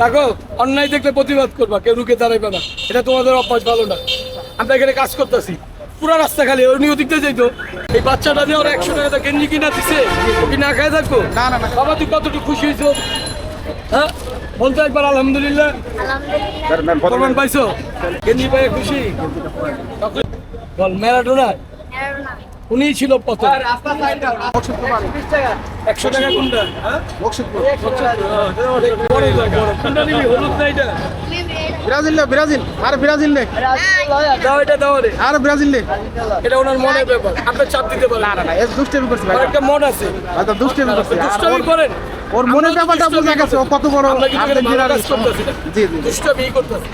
দেখো, অন্যায় দেখলে প্রতিবাদ করবা, কেউ রুখে দাঁড়াইবে না। এটা তোমাদের অভ্যাস ভালো না। আমরা এখানে কাজ করতেছি, পুরো রাস্তা খালি, ওই নিয়ে দিকতে যাইতো। এই বাচ্চাটা দিয়ে ওরা 100 টাকা গেঞ্জি কিনা দিছে, ও কি না খায় থাকবো? না না না বাবা তুই কতটুকু খুশি হয়েছো? হ্যাঁ, বলতো একবার আলহামদুলিল্লাহ। প্রমাণ পাইছো? গেঞ্জি পায়ে খুশি? বল ম্যারাডোনা উনি ছিল প্রথম। 100 টাকা কোনটা? বড় জায়গা। কোনটা নিবি? হলুদ না এটা? ব্রাজিল নে ব্রাজিল আর ব্রাজিল নে দাও এটা, দাও রে। আর ব্রাজিল নে এটা ওনার মনের ব্যাপার, আপনি চাপ দিতে পারেন। না না না এর দুষ্টামি করছে ভাই ওর একটা মন আছে, হয়তো দুষ্টামি করছে আর দুষ্টামি করেন। ওর মনের ব্যাপারটা বোঝা গেছে ও কত বড় আমরা কিন্তু এখানে ভালো কাজ করতেছি না। জি জি দুষ্টামি করতেছি,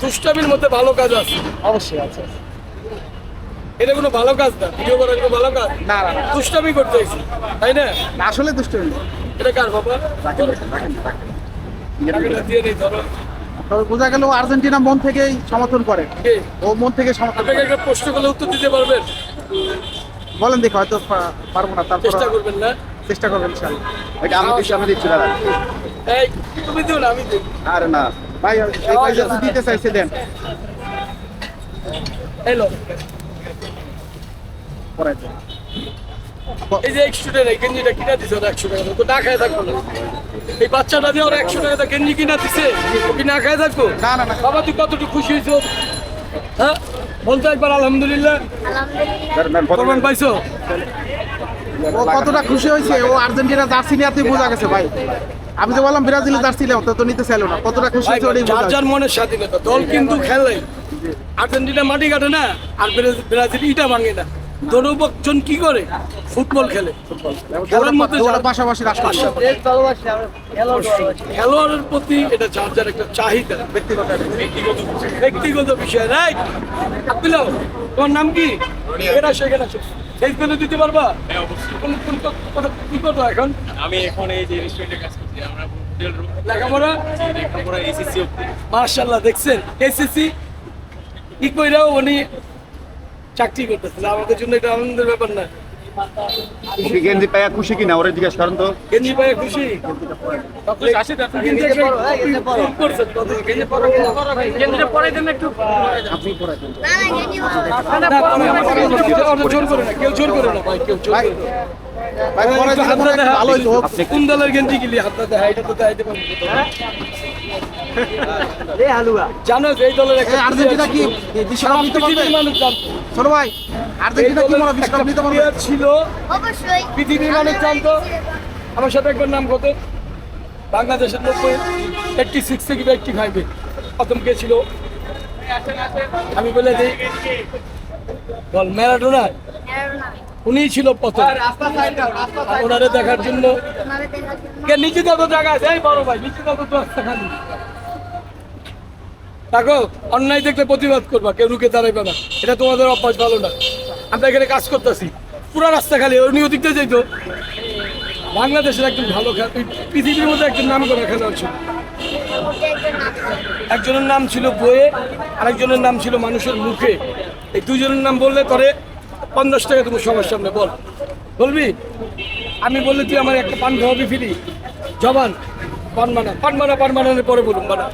দুষ্টামির মধ্যে ভালো কাজ আছে। অবশ্যই আছে এটা কোনো ভালো কাজ না, ভিডিও করার কোনো ভালো কাজ না না না দুষ্টামি করতে হয়েছি, তাই না? আসলে দুষ্টামি এটা কার বাবা? টাকাটা দিয়ে নেই, ধরো। তবে বোঝা গেল ও আর্জেন্টিনা মন থেকেই সমর্থন করে কে? ও মন থেকে সমর্থন আপনাকে করে একটা প্রশ্ন করলে উত্তর দিতে পারবেন? বলেন দেখো হয়তো পারবো না তারপর চেষ্টা করবেন না? চেষ্টা করবেন ইনশাআল্লাহ এটা আমি দিচ্ছি, আমি দিচ্ছি দাদা। এই তুমি দিও না, আমি দিই। আরে না, ভাই এই ভাই যদি দিতে চাইছে দেন এলো পরে দেন। এই যে স্টুডেন্ট এই গেঞ্জিটা কিনা দিছে ওরা 100 টাকা, তো না খায় থাকবো না। এই বাচ্চাটা দিয়ে ওরা 100 টাকা গেঞ্জি কিনা দিছে, ও কি না খায় থাকবো? না না না বাবা তুই কতটুকু খুশি হয়েছো? হ্যাঁ, বলতো একবার আলহামদুলিল্লাহ। প্রমাণ পাইছো? ও কতটা খুশি হয়েছে ও আর্জেন্টিনা জার্সি নিয়ে বোঝা গেছে ভাই আমি তো বললাম ব্রাজিলের জার্সি নিয়ে তো নিতে চাইলো না কতটা খুশি হয়েছে ওটাই বোঝা যার গেছে। যার মনের স্বাধীনতা, দল কিন্তু খেলে। আর্জেন্টিনা মাটি কাটে না, আর ব্রাজিল ইটা ভাঙে না। দলপক্ষজন কি করে? ফুটবল খেলে। খেলার মধ্যে দৌড়ার পাশাপাশি রাষ্ট্র খেলোয়াড়ের প্রতি এটা যার যার একটা চাহিদা, ব্যক্তিগত বিষয়। রাইট আব্দুল্লাহ, তোমার নাম কি? এখানে আসো, এখানে আসো। সেই পেলে দিতে পারবা? কি করবো এখন? আমি এখন এই যে রেস্টুরেন্টে কাজ করছি, আমরা হোটেল রুম লেখাপড়া? লেখাপড়া এসএসসি অবধি। মার্শাল্লাহ, দেখছেন এসএসসি কি কইরাও উনি চাকরি করতেছিল। আমাদের জন্য এটা আনন্দের ব্যাপার না। খুশি গেঞ্জি পাইয়া খুশি কিনা ওরে জিজ্ঞেস করেন তো। গেঞ্জি পায়ে খুশি? জোর করে না, কেউ জোর করে না ভাই, কেউ জোর করে না। ভাই পরে দিলে মনে হয় একটু ভালো হইতো কোন দলের গেঞ্জি কিনলি? হাতটা দেখা, এটা তো দেখাইতে পারবো না। জানো যে এই দলের একটা এই আর্জেন্টিনা কি বিশ্বকাপ নিতে পারবে পৃথিবীর মানুষ জানতো। ছোট ভাই আর্জেন্টিনা কি মনে বিশ্বকাপ নিতে পারবে player ছিল অবশ্যই পৃথিবীর মানুষ জানতো। আমার সাথে একবার নাম কত? বাংলাদেশের 86 থেকে 85-এ প্রথম কে ছিল? আমি বলে দিই, বল ম্যারাডোনা উনিই ছিল প্রথম। ওনারে দেখার জন্য তোমাদের দেখার জন্য কে নিচে যত জায়গা আছে, এই বড় ভাই নিচে যত তো রাস্তা খালি। দেখো, অন্যায় দেখলে প্রতিবাদ করবা, কেউ রুখে দাঁড়াইবে না। এটা তোমাদের অভ্যাস ভালো না। আমরা এখানে কাজ করতেছি, পুরো রাস্তা খালি, ওই নিয়ে দিকতে যাইতো। বাংলাদেশের একজন ভালো পৃথিবীর মধ্যে একজন নাম করা খেলোয়াড় ছিল। একজনের নাম ছিল বইয়ে, আরেকজনের নাম ছিল মানুষের মুখে। এই দুজনের নাম বললে তোরে 50 টাকা তুমি সবার সামনে বল, বলবি? আমি বললে তুই আমার একটা পান খাওয়াবি ফ্রি? জবান পান মানা, পান মানা, পান মানানোর পরে বলুন মানা।